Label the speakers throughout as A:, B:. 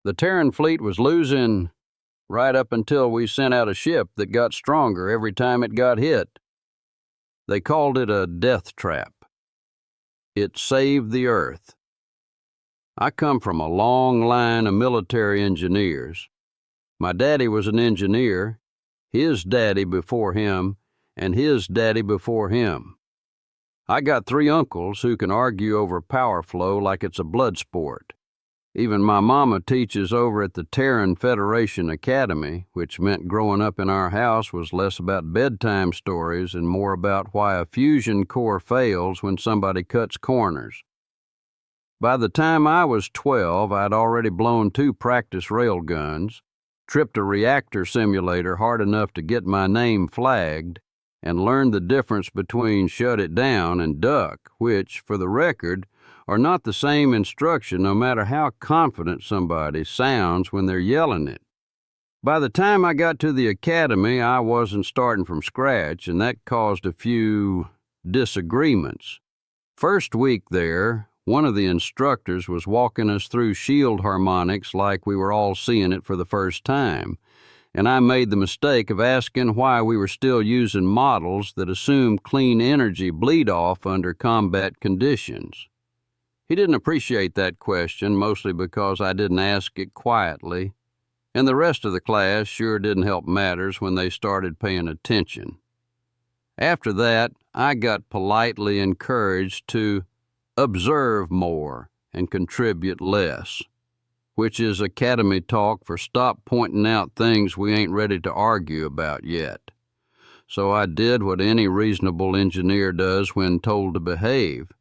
A: The Terran fleet was losing right up until we sent out a ship that got stronger every time it got hit. They called it a death trap. It saved the Earth. I come from a long line of military engineers. My daddy was an engineer, his daddy before him, and his daddy before him. I got 3 uncles who can argue over power flow like it's a blood sport. Even my mama teaches over at the Terran Federation Academy, which meant growing up in our house was less about bedtime stories and more about why a fusion core fails when somebody cuts corners. By the time I was 12, I'd already blown 2 practice railguns, tripped a reactor simulator hard enough to get my name flagged, and learned the difference between shut it down and duck, which, for the record, are not the same instruction no matter how confident somebody sounds when they're yelling it. By the time I got to the academy, I wasn't starting from scratch, and that caused a few disagreements. First week there, one of the instructors was walking us through shield harmonics like we were all seeing it for the first time, and I made the mistake of asking why we were still using models that assumed clean energy bleed-off under combat conditions. He didn't appreciate that question, mostly because I didn't ask it quietly, and the rest of the class sure didn't help matters when they started paying attention. After that, I got politely encouraged to observe more and contribute less, which is academy talk for stop pointing out things we ain't ready to argue about yet. So I did what any reasonable engineer does when told to behave.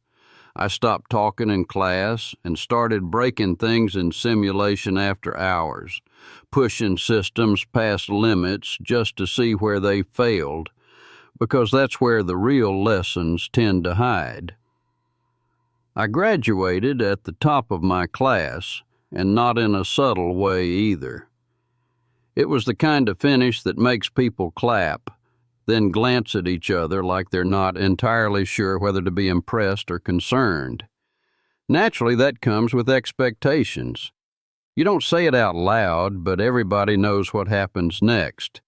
A: I stopped talking in class and started breaking things in simulation after hours, pushing systems past limits just to see where they failed, because that's where the real lessons tend to hide. I graduated at the top of my class, and not in a subtle way either. It was the kind of finish that makes people clap, then glance at each other like they're not entirely sure whether to be impressed or concerned. Naturally, that comes with expectations. You don't say it out loud, but everybody knows what happens next.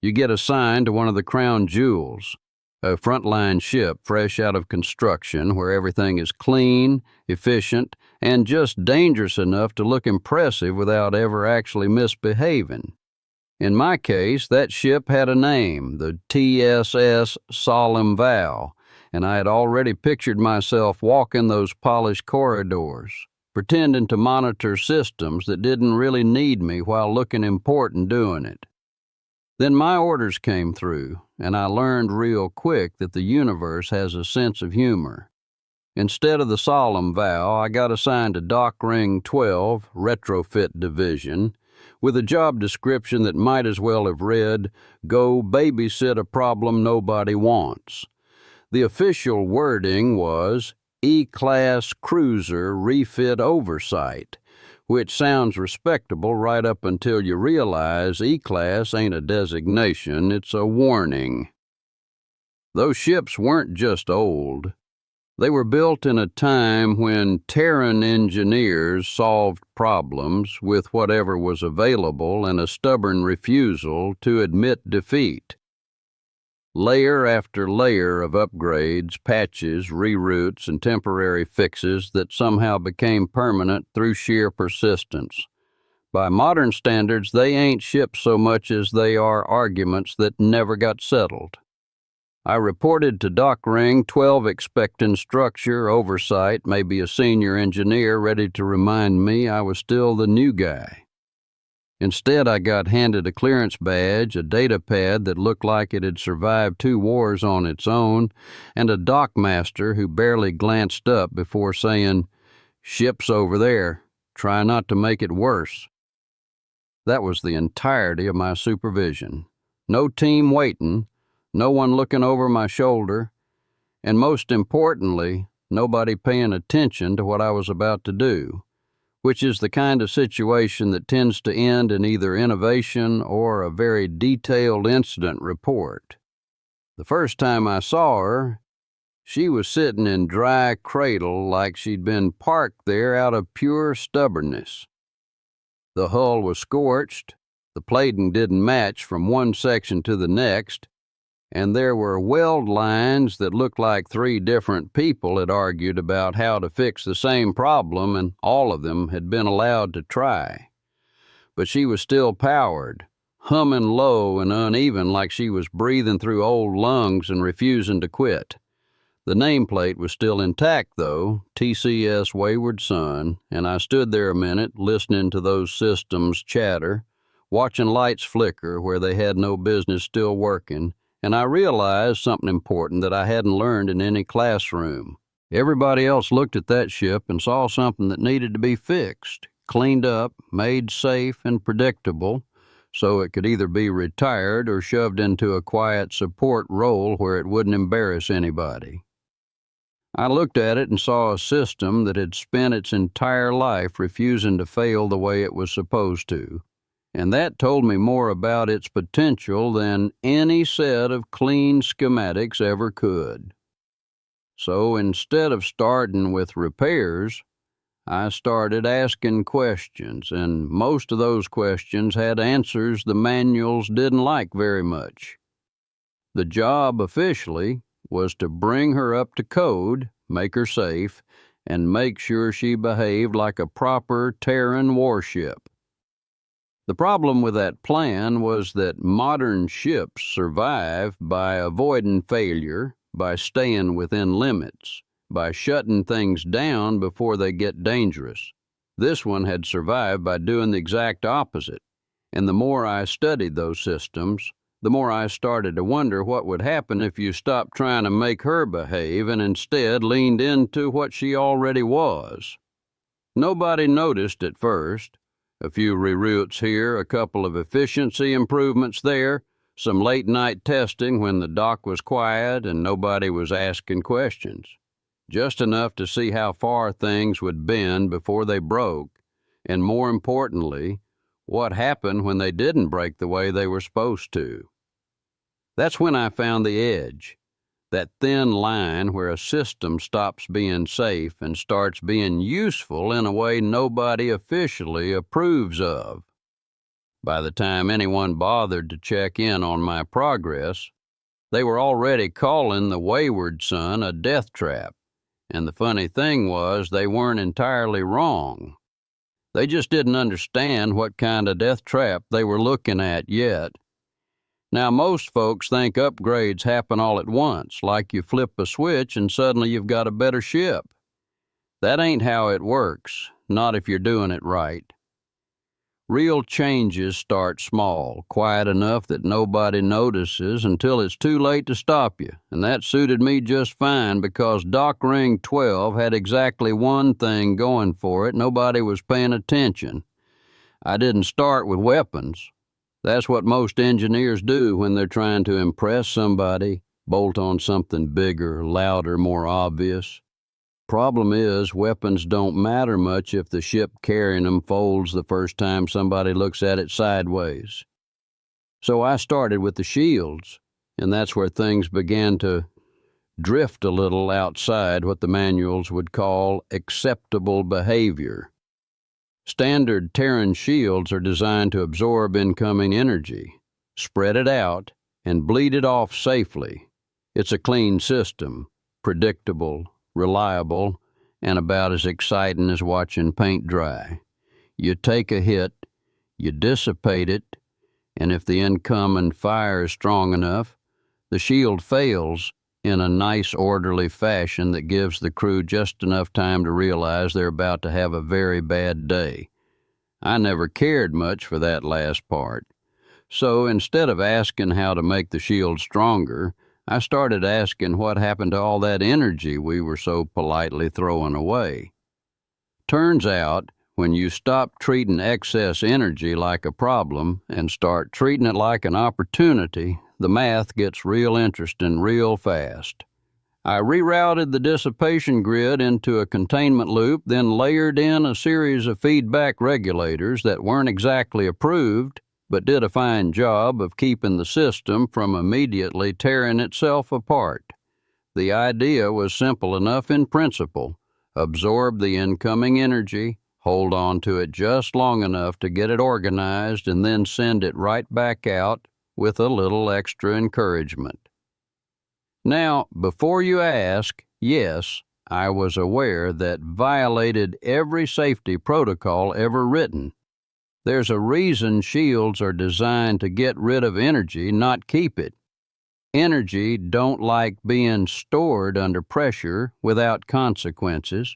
A: You get assigned to one of the crown jewels, a frontline ship fresh out of construction where everything is clean, efficient, and just dangerous enough to look impressive without ever actually misbehaving. In my case, that ship had a name, the TCS Solemn Vow, and I had already pictured myself walking those polished corridors, pretending to monitor systems that didn't really need me while looking important doing it. Then my orders came through, and I learned real quick that the universe has a sense of humor. Instead of the Solemn Vow, I got assigned to Dock Ring 12, Retrofit Division, with a job description that might as well have read, "Go babysit a problem nobody wants." The official wording was E-Class Cruiser Refit Oversight, which sounds respectable right up until you realize E-Class ain't a designation, it's a warning. Those ships weren't just old. They were built in a time when Terran engineers solved problems with whatever was available and a stubborn refusal to admit defeat. Layer after layer of upgrades, patches, reroutes, and temporary fixes that somehow became permanent through sheer persistence. By modern standards, they ain't ships so much as they are arguments that never got settled. I reported to Dock Ring 12 expecting structure, oversight, maybe a senior engineer ready to remind me I was still the new guy. Instead, I got handed a clearance badge, a data pad that looked like it had survived 2 wars on its own, and a dockmaster who barely glanced up before saying, "Ship's over there. Try not to make it worse." That was the entirety of my supervision. No team waiting, no one looking over my shoulder, and most importantly, nobody paying attention to what I was about to do, which is the kind of situation that tends to end in either innovation or a very detailed incident report. The first time I saw her, she was sitting in dry cradle like she'd been parked there out of pure stubbornness. The hull was scorched, the plating didn't match from one section to the next, and there were weld lines that looked like three different people had argued about how to fix the same problem, and all of them had been allowed to try. But she was still powered, humming low and uneven like she was breathing through old lungs and refusing to quit. The nameplate was still intact, though, TCS Wayward Son, and I stood there a minute listening to those systems chatter, watching lights flicker where they had no business still working, and I realized something important that I hadn't learned in any classroom. Everybody else looked at that ship and saw something that needed to be fixed, cleaned up, made safe and predictable, so it could either be retired or shoved into a quiet support role where it wouldn't embarrass anybody. I looked at it and saw a system that had spent its entire life refusing to fail the way it was supposed to, and that told me more about its potential than any set of clean schematics ever could. So instead of starting with repairs, I started asking questions, and most of those questions had answers the manuals didn't like very much. The job officially was to bring her up to code, make her safe, and make sure she behaved like a proper Terran warship. The problem with that plan was that modern ships survive by avoiding failure, by staying within limits, by shutting things down before they get dangerous. This one had survived by doing the exact opposite, and the more I studied those systems, the more I started to wonder what would happen if you stopped trying to make her behave and instead leaned into what she already was. Nobody noticed at first. A few reroutes here, a couple of efficiency improvements there, some late-night testing when the dock was quiet and nobody was asking questions. Just enough to see how far things would bend before they broke, and more importantly, what happened when they didn't break the way they were supposed to. That's when I found the edge, that thin line where a system stops being safe and starts being useful in a way nobody officially approves of. By the time anyone bothered to check in on my progress, they were already calling the Wayward Sun a death trap, and the funny thing was they weren't entirely wrong. They just didn't understand what kind of death trap they were looking at yet. Now, most folks think upgrades happen all at once, like you flip a switch and suddenly you've got a better ship. That ain't how it works, not if you're doing it right. Real changes start small, quiet enough that nobody notices until it's too late to stop you, and that suited me just fine because Dock Ring 12 had exactly one thing going for it. Nobody was paying attention. I didn't start with weapons. That's what most engineers do when they're trying to impress somebody, bolt on something bigger, louder, more obvious. Problem is, weapons don't matter much if the ship carrying them folds the first time somebody looks at it sideways. So I started with the shields, and that's where things began to drift a little outside what the manuals would call acceptable behavior. Standard Terran shields are designed to absorb incoming energy, spread it out, and bleed it off safely. It's a clean system, predictable, reliable, and about as exciting as watching paint dry. You take a hit, you dissipate it, and if the incoming fire is strong enough, the shield fails in a nice orderly fashion that gives the crew just enough time to realize they're about to have a very bad day. I never cared much for that last part. So instead of asking how to make the shield stronger, I started asking what happened to all that energy we were so politely throwing away. Turns out, when you stop treating excess energy like a problem and start treating it like an opportunity, the math gets real interesting real fast. I rerouted the dissipation grid into a containment loop, then layered in a series of feedback regulators that weren't exactly approved, but did a fine job of keeping the system from immediately tearing itself apart. The idea was simple enough in principle: absorb the incoming energy, hold on to it just long enough to get it organized, and then send it right back out with a little extra encouragement. Now, before you ask, yes, I was aware that violated every safety protocol ever written. There's a reason shields are designed to get rid of energy, not keep it. Energy don't like being stored under pressure without consequences.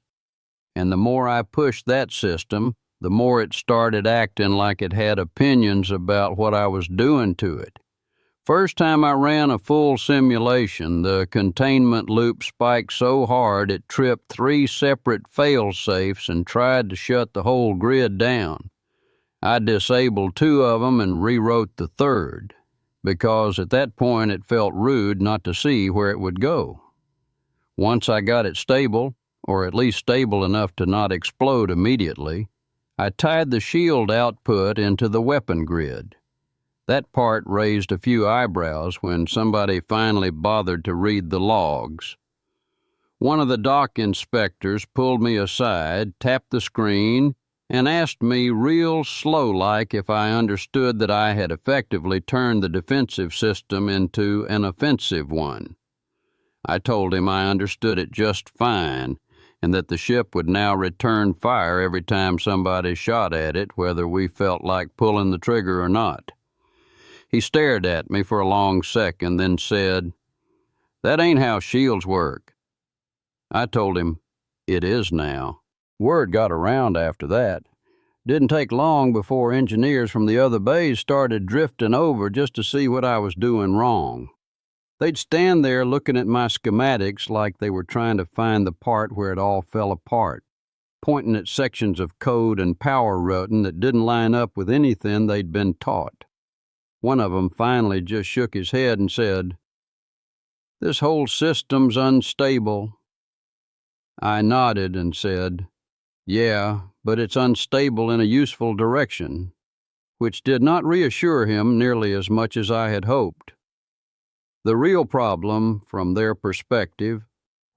A: And the more I pushed that system, the more it started acting like it had opinions about what I was doing to it. First time I ran a full simulation, the containment loop spiked so hard it tripped 3 separate fail-safes and tried to shut the whole grid down. I disabled 2 of them and rewrote the 3rd, because at that point it felt rude not to see where it would go. Once I got it stable, or at least stable enough to not explode immediately, I tied the shield output into the weapon grid. That part raised a few eyebrows when somebody finally bothered to read the logs. One of the dock inspectors pulled me aside, tapped the screen, and asked me real slow-like if I understood that I had effectively turned the defensive system into an offensive one. I told him I understood it just fine, and that the ship would now return fire every time somebody shot at it, whether we felt like pulling the trigger or not. He stared at me for a long second, then said, "That ain't how shields work." I told him, "It is now." Word got around after that. Didn't take long before engineers from the other bays started drifting over just to see what I was doing wrong. They'd stand there looking at my schematics like they were trying to find the part where it all fell apart, pointing at sections of code and power routing that didn't line up with anything they'd been taught. One of them finally just shook his head and said, "This whole system's unstable." I nodded and said, "Yeah, but it's unstable in a useful direction," which did not reassure him nearly as much as I had hoped. The real problem, from their perspective,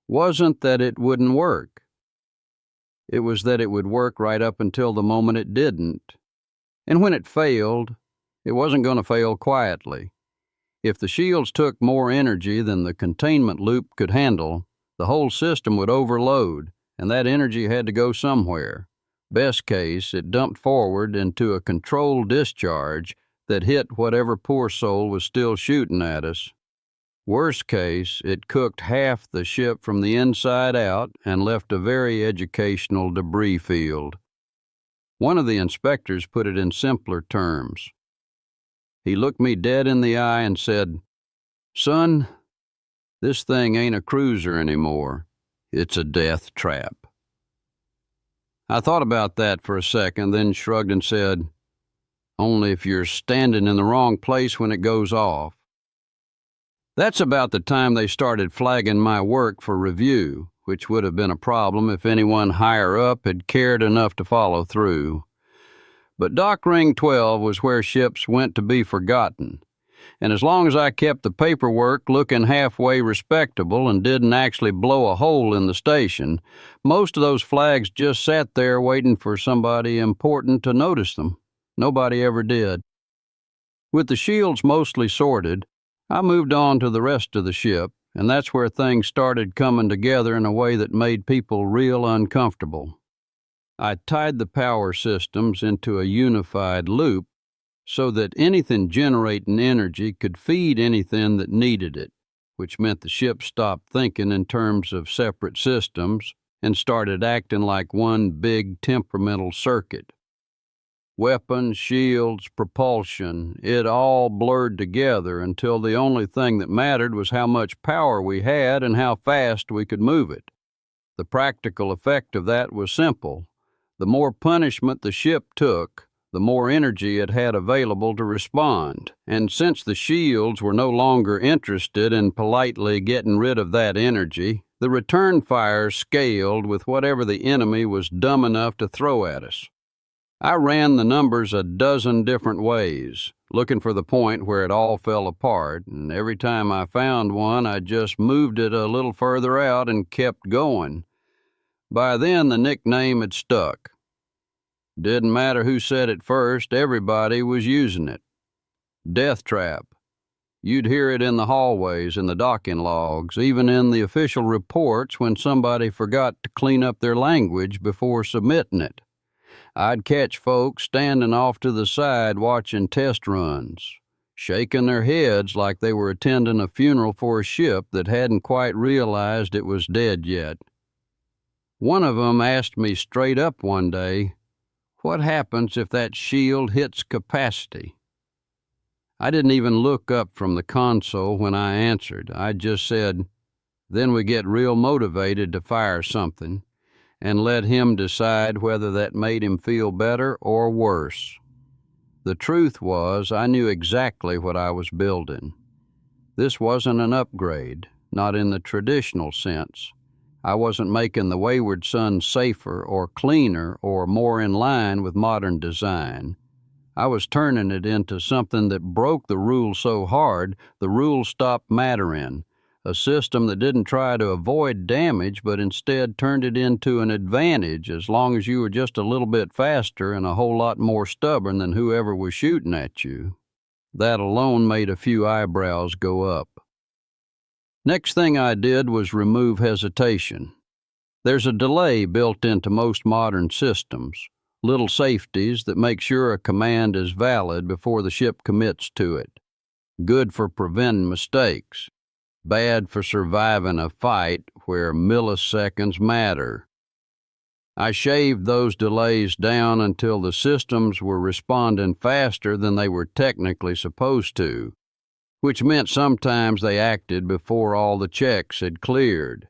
A: wasn't that it wouldn't work. It was that it would work right up until the moment it didn't. And when it failed, it wasn't going to fail quietly. If the shields took more energy than the containment loop could handle, the whole system would overload, and that energy had to go somewhere. Best case, it dumped forward into a controlled discharge that hit whatever poor soul was still shooting at us. Worst case, it cooked half the ship from the inside out and left a very educational debris field. One of the inspectors put it in simpler terms. He looked me dead in the eye and said, "Son, this thing ain't a cruiser anymore. It's a death trap." I thought about that for a second, then shrugged and said, "Only if you're standing in the wrong place when it goes off." That's about the time they started flagging my work for review, which would have been a problem if anyone higher up had cared enough to follow through. But Dock Ring 12 was where ships went to be forgotten, and as long as I kept the paperwork looking halfway respectable and didn't actually blow a hole in the station, most of those flags just sat there waiting for somebody important to notice them. Nobody ever did. With the shields mostly sorted, I moved on to the rest of the ship, and that's where things started coming together in a way that made people real uncomfortable. I tied the power systems into a unified loop so that anything generating energy could feed anything that needed it, which meant the ship stopped thinking in terms of separate systems and started acting like one big temperamental circuit. Weapons, shields, propulsion, it all blurred together until the only thing that mattered was how much power we had and how fast we could move it. The practical effect of that was simple. The more punishment the ship took, the more energy it had available to respond. And since the shields were no longer interested in politely getting rid of that energy, the return fire scaled with whatever the enemy was dumb enough to throw at us. I ran the numbers a dozen different ways, looking for the point where it all fell apart, and every time I found one, I just moved it a little further out and kept going. By then, the nickname had stuck. Didn't matter who said it first, everybody was using it. Death trap. You'd hear it in the hallways, in the docking logs, even in the official reports when somebody forgot to clean up their language before submitting it. I'd catch folks standing off to the side watching test runs, shaking their heads like they were attending a funeral for a ship that hadn't quite realized it was dead yet. One of them asked me straight up one day, "What happens if that shield hits capacity?" I didn't even look up from the console when I answered. I just said, "Then we get real motivated to fire something," and let him decide whether that made him feel better or worse. The truth was, I knew exactly what I was building. This wasn't an upgrade, not in the traditional sense. I wasn't making the Wayward Sun safer or cleaner or more in line with modern design. I was turning it into something that broke the rules so hard the rules stopped mattering, a system that didn't try to avoid damage but instead turned it into an advantage as long as you were just a little bit faster and a whole lot more stubborn than whoever was shooting at you. That alone made a few eyebrows go up. Next thing I did was remove hesitation. There's a delay built into most modern systems, little safeties that make sure a command is valid before the ship commits to it. Good for preventing mistakes, bad for surviving a fight where milliseconds matter. I shaved those delays down until the systems were responding faster than they were technically supposed to, which meant sometimes they acted before all the checks had cleared.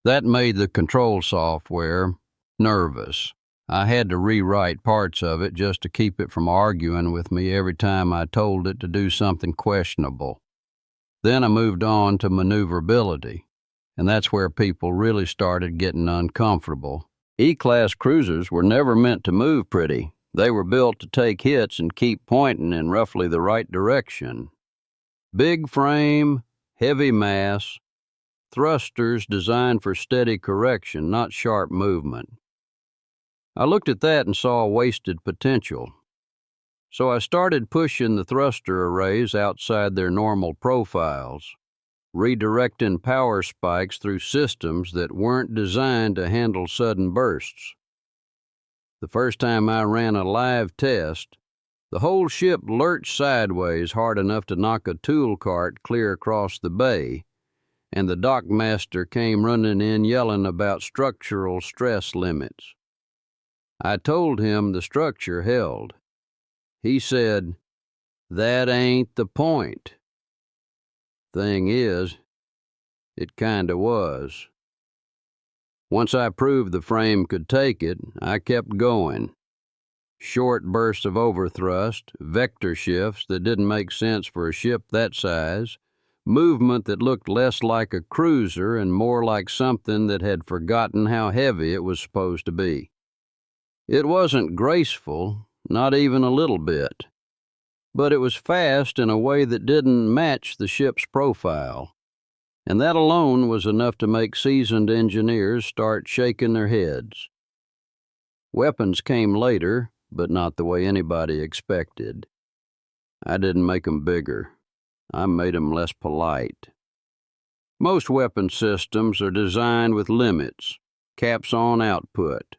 A: That made the control software nervous. I had to rewrite parts of it just to keep it from arguing with me every time I told it to do something questionable. Then I moved on to maneuverability, and that's where people really started getting uncomfortable. E-class cruisers were never meant to move pretty. They were built to take hits and keep pointing in roughly the right direction. Big frame, heavy mass, thrusters designed for steady correction, not sharp movement. I looked at that and saw wasted potential. So I started pushing the thruster arrays outside their normal profiles, redirecting power spikes through systems that weren't designed to handle sudden bursts. The first time I ran a live test, the whole ship lurched sideways hard enough to knock a tool cart clear across the bay, and the dockmaster came running in yelling about structural stress limits. I told him the structure held. He said, "That ain't the point." Thing is, it kinda was. Once I proved the frame could take it, I kept going. Short bursts of overthrust, vector shifts that didn't make sense for a ship that size, movement that looked less like a cruiser and more like something that had forgotten how heavy it was supposed to be. It wasn't graceful, not even a little bit, but it was fast in a way that didn't match the ship's profile, and that alone was enough to make seasoned engineers start shaking their heads. Weapons came later, but not the way anybody expected. I didn't make them bigger. I made them less polite. Most weapon systems are designed with limits, caps on output,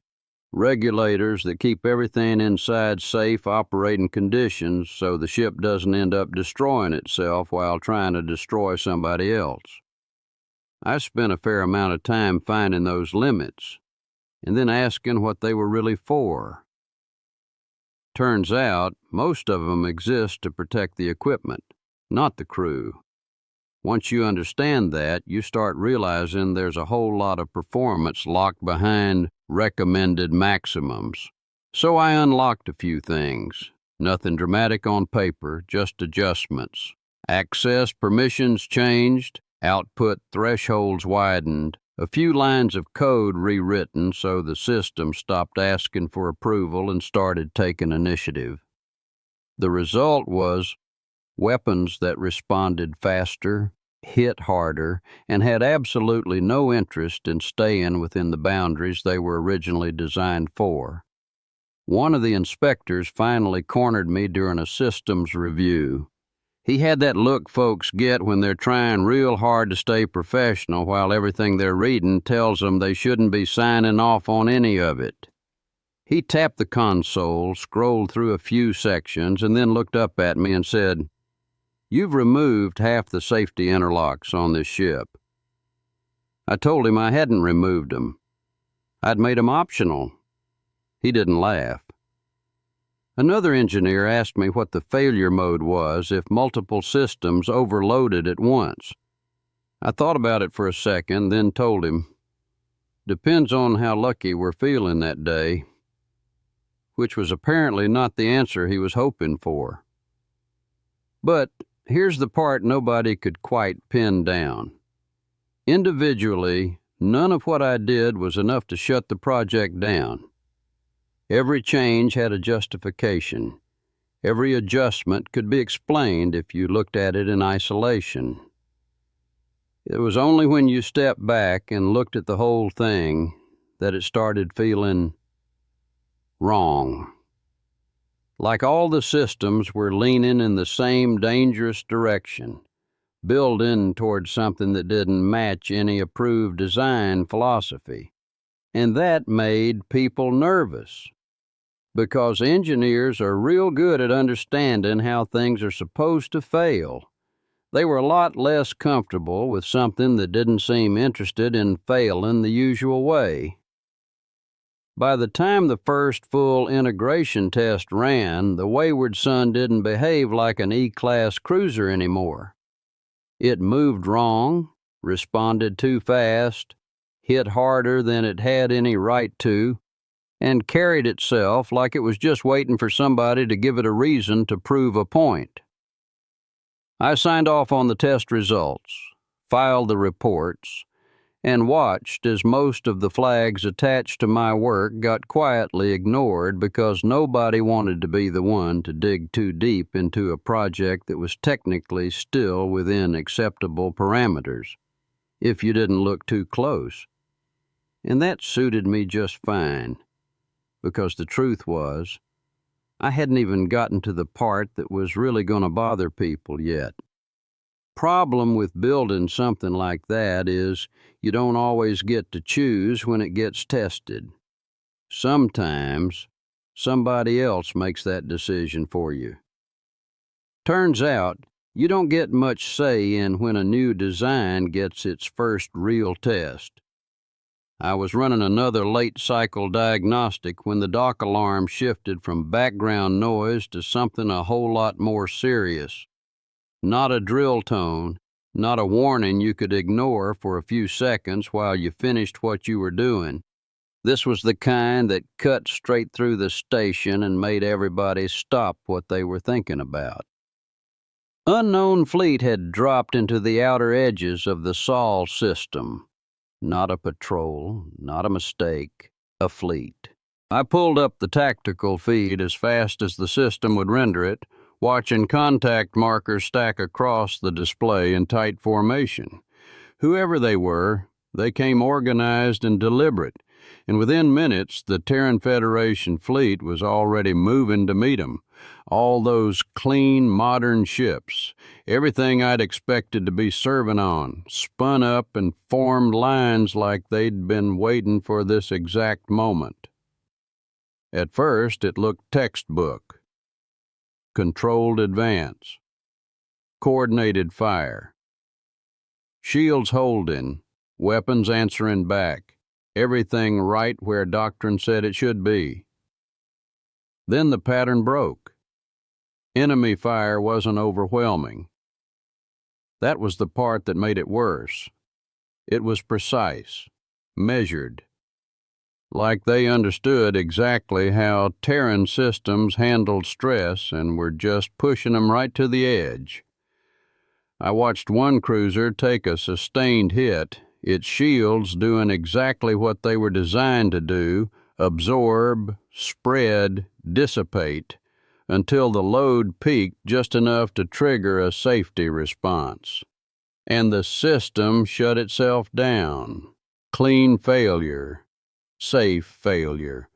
A: regulators that keep everything inside safe operating conditions so the ship doesn't end up destroying itself while trying to destroy somebody else. I spent a fair amount of time finding those limits and then asking what they were really for. Turns out, most of them exist to protect the equipment, not the crew. Once you understand that, you start realizing there's a whole lot of performance locked behind recommended maximums. So I unlocked a few things. Nothing dramatic on paper, just adjustments. Access permissions changed, output thresholds widened, a few lines of code rewritten so the system stopped asking for approval and started taking initiative. The result was weapons that responded faster, hit harder, and had absolutely no interest in staying within the boundaries they were originally designed for. One of the inspectors finally cornered me during a systems review. He had that look folks get when they're trying real hard to stay professional while everything they're reading tells them they shouldn't be signing off on any of it. He tapped the console, scrolled through a few sections, and then looked up at me and said, "You've removed half the safety interlocks on this ship." I told him I hadn't removed them. I'd made them optional. He didn't laugh. Another engineer asked me what the failure mode was if multiple systems overloaded at once. I thought about it for a second, then told him, "Depends on how lucky we're feeling that day," which was apparently not the answer he was hoping for. But here's the part nobody could quite pin down. Individually, none of what I did was enough to shut the project down. Every change had a justification. Every adjustment could be explained if you looked at it in isolation. It was only when you stepped back and looked at the whole thing that it started feeling wrong. Like all the systems were leaning in the same dangerous direction, building towards something that didn't match any approved design philosophy. And that made people nervous, because engineers are real good at understanding how things are supposed to fail. They were a lot less comfortable with something that didn't seem interested in failing the usual way. By the time the first full integration test ran, the Wayward Sun didn't behave like an E-class cruiser anymore. It moved wrong, responded too fast, hit harder than it had any right to, and carried itself like it was just waiting for somebody to give it a reason to prove a point. I signed off on the test results, filed the reports, and watched as most of the flags attached to my work got quietly ignored because nobody wanted to be the one to dig too deep into a project that was technically still within acceptable parameters, if you didn't look too close. And that suited me just fine, because the truth was, I hadn't even gotten to the part that was really going to bother people yet. Problem with building something like that is you don't always get to choose when it gets tested. Sometimes somebody else makes that decision for you. Turns out you don't get much say in when a new design gets its first real test. I was running another late cycle diagnostic when the dock alarm shifted from background noise to something a whole lot more serious. Not a drill tone, not a warning you could ignore for a few seconds while you finished what you were doing. This was the kind that cut straight through the station and made everybody stop what they were thinking about. Unknown fleet had dropped into the outer edges of the Sol system. Not a patrol, not a mistake, a fleet. I pulled up the tactical feed as fast as the system would render it, watching contact markers stack across the display in tight formation. Whoever they were, they came organized and deliberate, and within minutes the Terran Federation fleet was already moving to meet them. All those clean, modern ships, everything I'd expected to be serving on, spun up and formed lines like they'd been waiting for this exact moment. At first, it looked textbook. Controlled advance. Coordinated fire. Shields holding, weapons answering back, everything right where doctrine said it should be. Then the pattern broke. Enemy fire wasn't overwhelming. That was the part that made it worse. It was precise, measured, like they understood exactly how Terran systems handled stress and were just pushing them right to the edge. I watched one cruiser take a sustained hit, its shields doing exactly what they were designed to do, absorb, spread, dissipate, until the load peaked just enough to trigger a safety response. And the system shut itself down. Clean failure. Safe failure.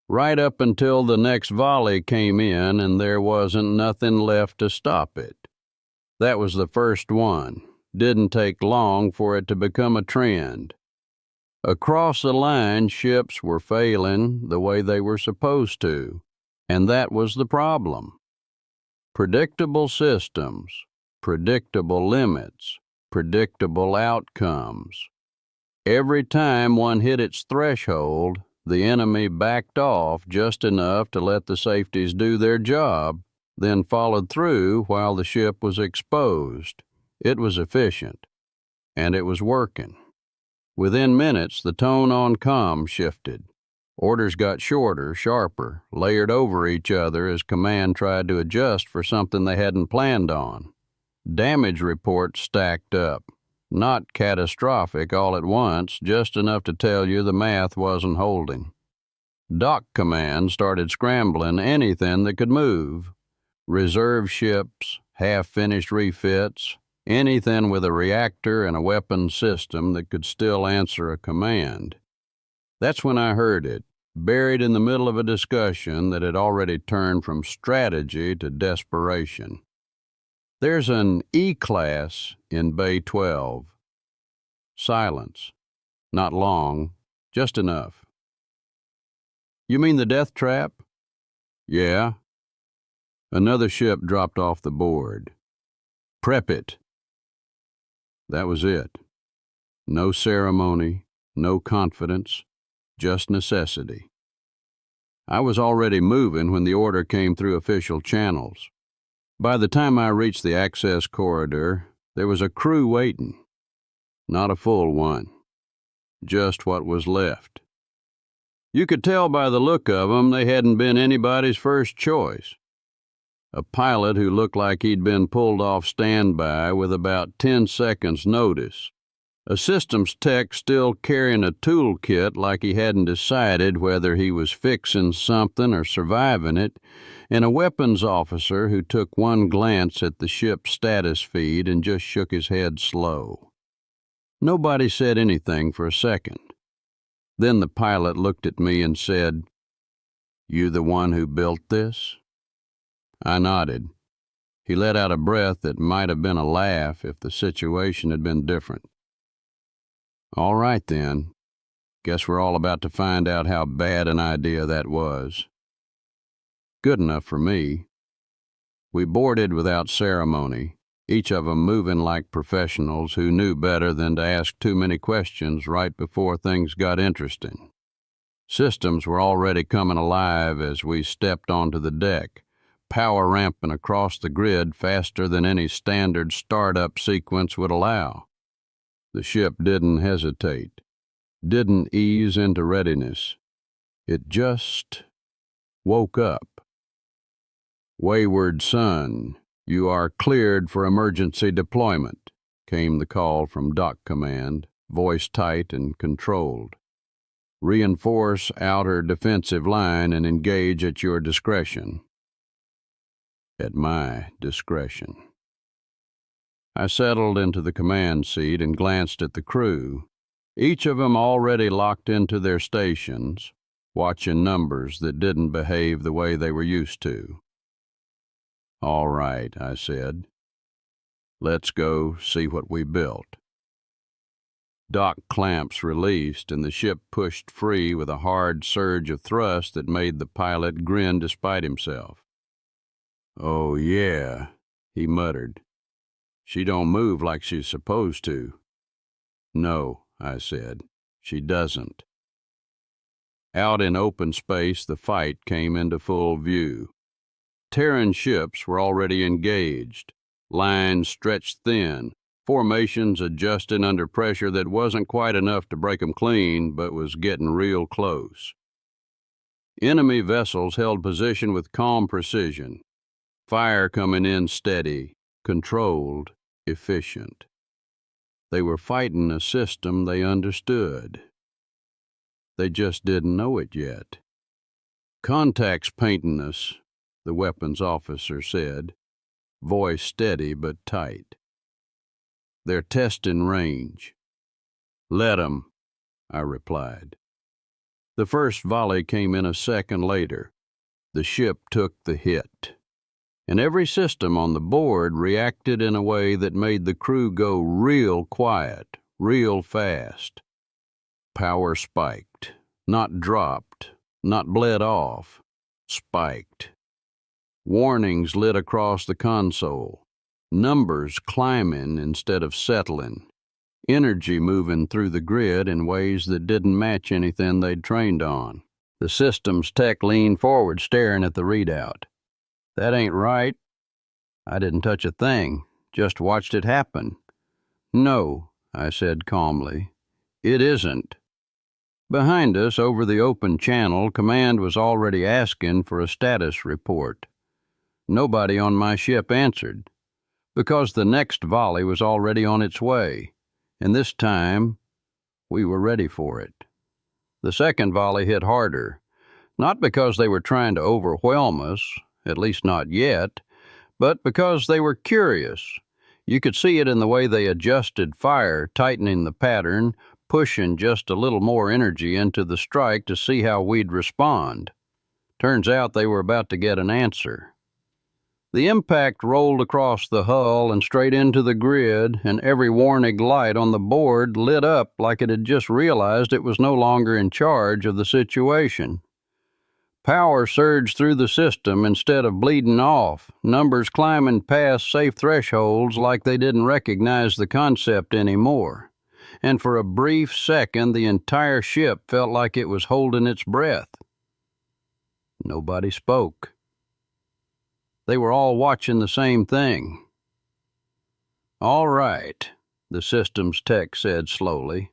A: right up until the next volley came in and there wasn't nothing left to stop it. That was the first one. Didn't take long for it to become a trend. Across the line, ships were failing the way they were supposed to, and that was the problem. Predictable systems, predictable limits, predictable outcomes. Every time one hit its threshold, the enemy backed off just enough to let the safeties do their job, then followed through while the ship was exposed. It was efficient, and it was working. Within minutes, the tone on comm shifted. Orders got shorter, sharper, layered over each other as command tried to adjust for something they hadn't planned on. Damage reports stacked up. Not catastrophic all at once, just enough to tell you the math wasn't holding. Dock command started scrambling anything that could move. Reserve ships, half-finished refits, anything with a reactor and a weapons system that could still answer a command. That's when I heard it, buried in the middle of a discussion that had already turned from strategy to desperation. There's an E-class in Bay 12. Silence. Not long, just enough. You mean the death trap? Yeah. Another ship dropped off the board. Prep it. That was it. No ceremony, no confidence, just necessity. I was already moving when the order came through official channels. By the time I reached the access corridor, there was a crew waiting. Not a full one. Just what was left. You could tell by the look of them they hadn't been anybody's first choice. A pilot who looked like he'd been pulled off standby with about 10 seconds notice. A systems tech still carrying a toolkit like he hadn't decided whether he was fixing something or surviving it, and a weapons officer who took one glance at the ship's status feed and just shook his head slow. Nobody said anything for a second. Then the pilot looked at me and said, "You the one who built this?" I nodded. He let out a breath that might have been a laugh if the situation had been different. All right, then. Guess we're all about to find out how bad an idea that was. Good enough for me. We boarded without ceremony, each of them moving like professionals who knew better than to ask too many questions right before things got interesting. Systems were already coming alive as we stepped onto the deck, power ramping across the grid faster than any standard startup sequence would allow. The ship didn't hesitate, didn't ease into readiness. It just woke up. "Wayward Sun, you are cleared for emergency deployment," came the call from Dock Command, voice tight and controlled. "Reinforce outer defensive line and engage at your discretion." At my discretion. I settled into the command seat and glanced at the crew, each of them already locked into their stations, watching numbers that didn't behave the way they were used to. "All right," I said. "Let's go see what we built." Dock clamps released and the ship pushed free with a hard surge of thrust that made the pilot grin despite himself. "Oh, yeah," he muttered. "She don't move like she's supposed to." "No," I said, "she doesn't." Out in open space, the fight came into full view. Terran ships were already engaged, lines stretched thin, formations adjusting under pressure that wasn't quite enough to break them clean, but was getting real close. Enemy vessels held position with calm precision, fire coming in steady, controlled, efficient. They were fighting a system they understood. They just didn't know it yet. "Contact's painting us," the weapons officer said, voice steady but tight. "They're testing range." "Let 'em," I replied. The first volley came in a second later. The ship took the hit, and every system on the board reacted in a way that made the crew go real quiet, real fast. Power spiked, not dropped, not bled off, spiked. Warnings lit across the console, numbers climbing instead of settling, energy moving through the grid in ways that didn't match anything they'd trained on. The systems tech leaned forward, staring at the readout. "That ain't right." I didn't touch a thing, just watched it happen. "No," I said calmly, "it isn't." Behind us, over the open channel, Command was already asking for a status report. Nobody on my ship answered, because the next volley was already on its way, and this time we were ready for it. The second volley hit harder, not because they were trying to overwhelm us, at least not yet, but because they were curious. You could see it in the way they adjusted fire, tightening the pattern, pushing just a little more energy into the strike to see how we'd respond. Turns out they were about to get an answer. The impact rolled across the hull and straight into the grid, and every warning light on the board lit up like it had just realized it was no longer in charge of the situation. Power surged through the system instead of bleeding off, numbers climbing past safe thresholds like they didn't recognize the concept anymore. And for a brief second, the entire ship felt like it was holding its breath. Nobody spoke. They were all watching the same thing. "All right," the systems tech said slowly.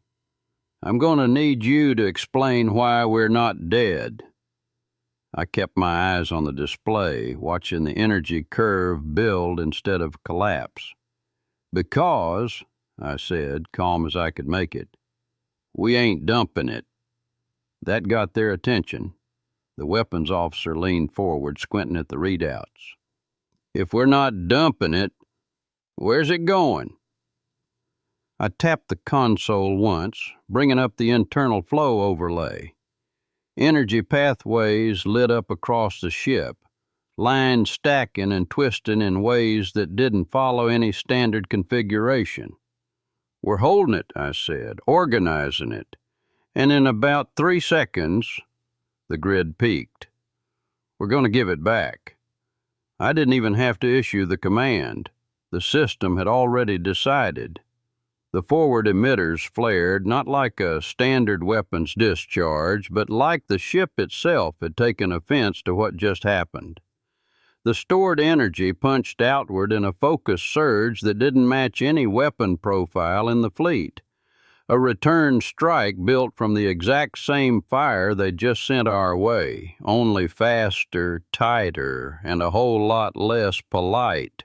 A: "I'm going to need you to explain why we're not dead." I kept my eyes on the display, watching the energy curve build instead of collapse. "Because," I said, calm as I could make it, "we ain't dumping it." That got their attention. The weapons officer leaned forward, squinting at the readouts. "If we're not dumping it, where's it going?" I tapped the console once, bringing up the internal flow overlay. Energy pathways lit up across the ship, lines stacking and twisting in ways that didn't follow any standard configuration. "We're holding it," I said, "organizing it. And in about 3 seconds, the grid peaked. We're going to give it back." I didn't even have to issue the command. The system had already decided. The forward emitters flared, not like a standard weapons discharge, but like the ship itself had taken offense to what just happened. The stored energy punched outward in a focused surge that didn't match any weapon profile in the fleet. A return strike built from the exact same fire they just sent our way, only faster, tighter, and a whole lot less polite.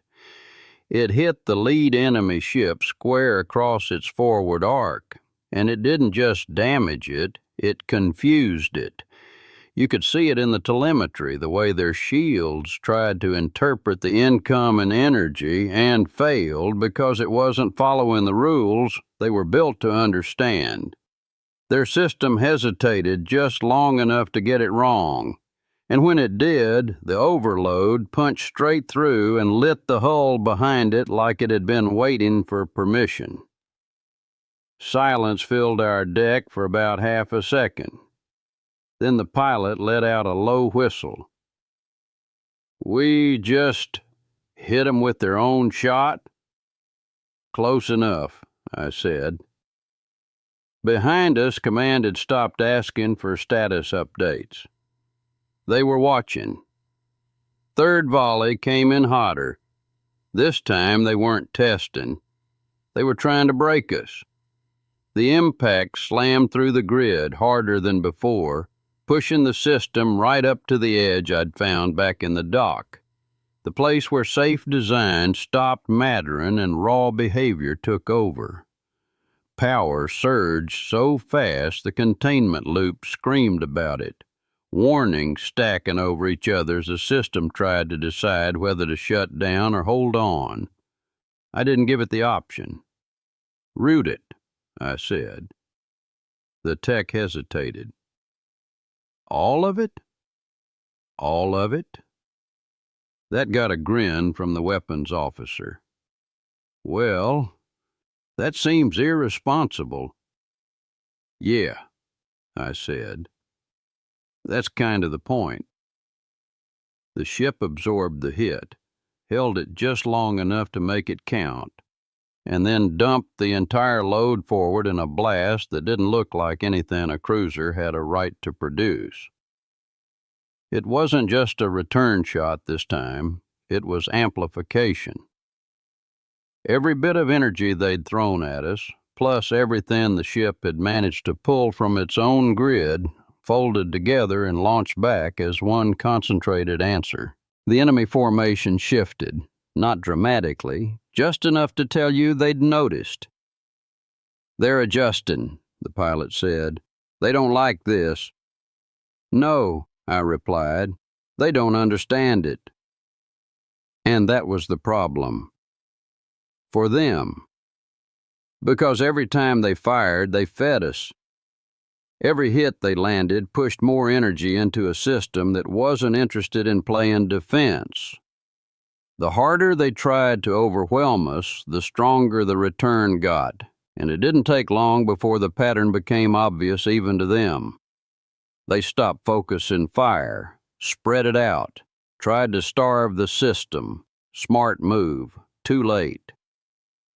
A: It hit the lead enemy ship square across its forward arc, and it didn't just damage it, it confused it. You could see it in the telemetry, the way their shields tried to interpret the incoming energy and failed because it wasn't following the rules they were built to understand. Their system hesitated just long enough to get it wrong, and when it did, the overload punched straight through and lit the hull behind it like it had been waiting for permission. Silence filled our deck for about half a second. Then the pilot let out a low whistle. "We just hit 'em with their own shot?" "Close enough," I said. Behind us, Command had stopped asking for status updates. They were watching. Third volley came in hotter. This time they weren't testing. They were trying to break us. The impact slammed through the grid harder than before, pushing the system right up to the edge I'd found back in the dock, the place where safe design stopped mattering and raw behavior took over. Power surged so fast the containment loop screamed about it, warnings stacking over each other as the system tried to decide whether to shut down or hold on. I didn't give it the option. "Root it," I said. The tech hesitated. All of it? All of it? That got a grin from the weapons officer. Well, that seems irresponsible. Yeah, I said. That's kind of the point. The ship absorbed the hit, held it just long enough to make it count, and then dumped the entire load forward in a blast that didn't look like anything a cruiser had a right to produce. It wasn't just a return shot this time, it was amplification. Every bit of energy they'd thrown at us, plus everything the ship had managed to pull from its own grid, folded together and launched back as one concentrated answer. The enemy formation shifted, not dramatically, just enough to tell you they'd noticed. They're adjusting, the pilot said. They don't like this. No, I replied. They don't understand it. And that was the problem. For them. Because every time they fired, they fed us. Every hit they landed pushed more energy into a system that wasn't interested in playing defense. The harder they tried to overwhelm us, the stronger the return got, and it didn't take long before the pattern became obvious even to them. They stopped focusing fire, spread it out, tried to starve the system. Smart move. Too late.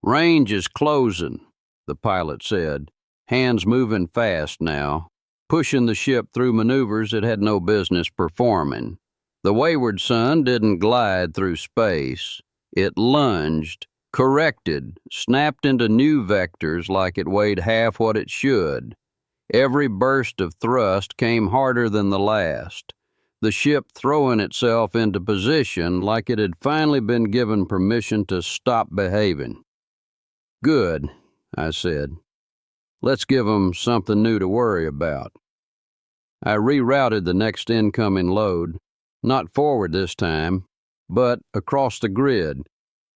A: Range is closing, the pilot said, hands moving fast now, pushing the ship through maneuvers it had no business performing. The Wayward Sun didn't glide through space. It lunged, corrected, snapped into new vectors like it weighed half what it should. Every burst of thrust came harder than the last, the ship throwing itself into position like it had finally been given permission to stop behaving. Good, I said. Let's give them something new to worry about. I rerouted the next incoming load, not forward this time, but across the grid,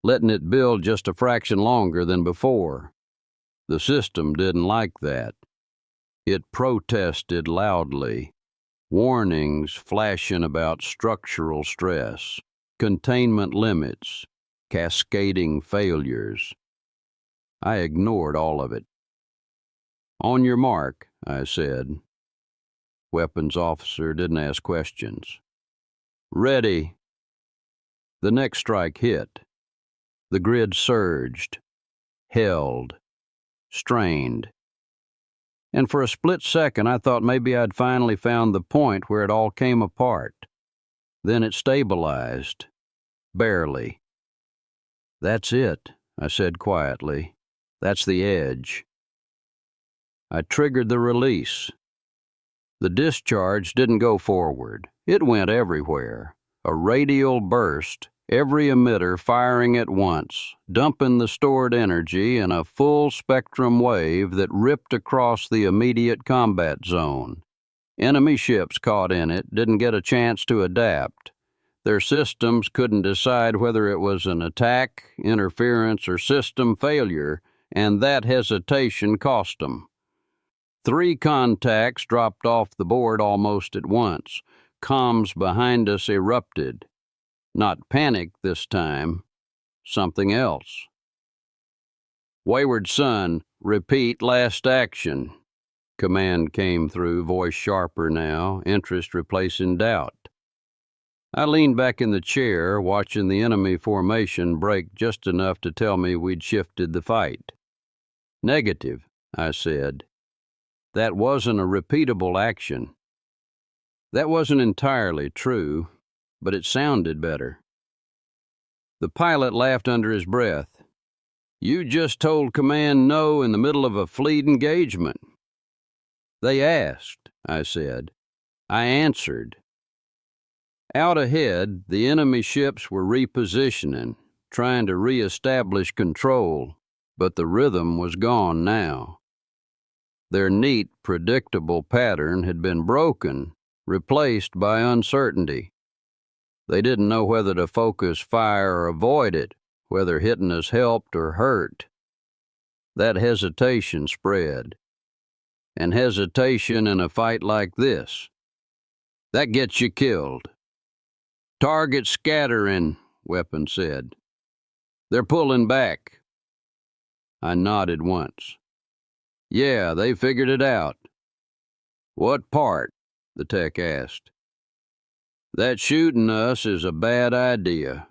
A: letting it build just a fraction longer than before. The system didn't like that. It protested loudly, warnings flashing about structural stress, containment limits, cascading failures. I ignored all of it. On your mark, I said. Weapons officer didn't ask questions. Ready. The next strike hit. The grid surged, held, strained. And for a split second I thought maybe I'd finally found the point where it all came apart. Then it stabilized. Barely. That's it, I said quietly. That's the edge. I triggered the release. The discharge didn't go forward. It went everywhere. A radial burst, every emitter firing at once, dumping the stored energy in a full spectrum wave that ripped across the immediate combat zone. Enemy ships caught in it didn't get a chance to adapt. Their systems couldn't decide whether it was an attack, interference, or system failure, and that hesitation cost them. 3 contacts dropped off the board almost at once. Comms behind us erupted. Not panic this time. Something else. Wayward Sun, repeat last action. Command came through, voice sharper now, interest replacing doubt. I leaned back in the chair, watching the enemy formation break just enough to tell me we'd shifted the fight. Negative, I said. That wasn't a repeatable action. That wasn't entirely true, but it sounded better. The pilot laughed under his breath. You just told command no in the middle of a fleet engagement. They asked, I said. I answered. Out ahead, the enemy ships were repositioning, trying to reestablish control, but the rhythm was gone now. Their neat, predictable pattern had been broken, replaced by uncertainty. They didn't know whether to focus fire or avoid it, whether hitting us helped or hurt. That hesitation spread. And hesitation in a fight like this, That gets you killed. Target scattering, Weapon said. They're pulling back. I nodded once. Yeah, they figured it out. What part? The tech asked. That shooting us is a bad idea.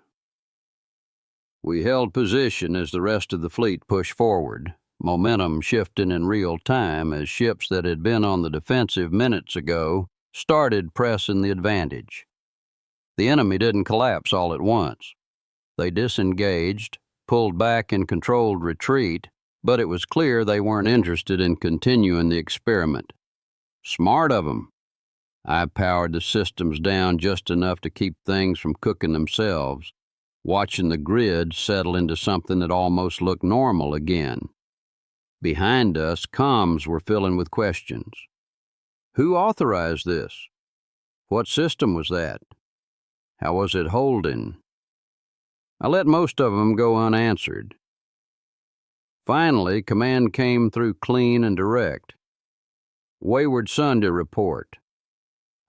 A: We held position as the rest of the fleet pushed forward, momentum shifting in real time as ships that had been on the defensive minutes ago started pressing the advantage. The enemy didn't collapse all at once. They disengaged, pulled back in controlled retreat, but it was clear they weren't interested in continuing the experiment. Smart of them. I powered the systems down just enough to keep things from cooking themselves, watching the grid settle into something that almost looked normal again. Behind us, comms were filling with questions. Who authorized this? What system was that? How was it holding? I let most of them go unanswered. Finally, command came through clean and direct. Wayward Sun to report.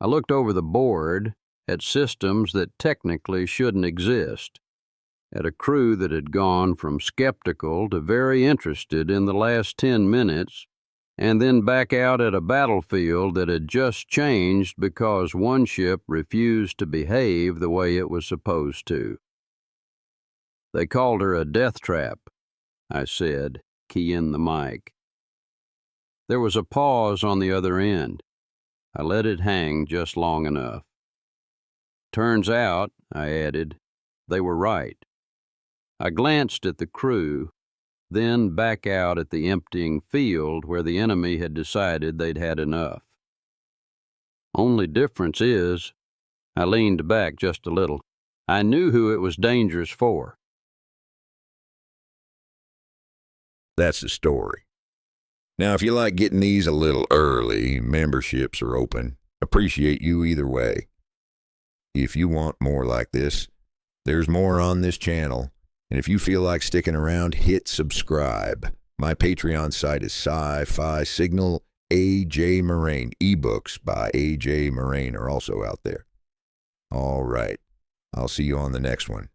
A: I looked over the board at systems that technically shouldn't exist, at a crew that had gone from skeptical to very interested in the last 10 minutes, and then back out at a battlefield that had just changed because one ship refused to behave the way it was supposed to. They called her a death trap, I said, keying the mic. There was a pause on the other end. I let it hang just long enough. Turns out, I added, they were right. I glanced at the crew, then back out at the emptying field where the enemy had decided they'd had enough. Only difference is, I leaned back just a little. I knew who it was dangerous for.
B: That's the story. Now, if you like getting these a little early, memberships are open. Appreciate you either way. If you want more like this, there's more on this channel. And if you feel like sticking around, hit subscribe. My Patreon site is SciFi Signal A.J. Maraine. Ebooks by A.J. Maraine are also out there. All right. I'll see you on the next one.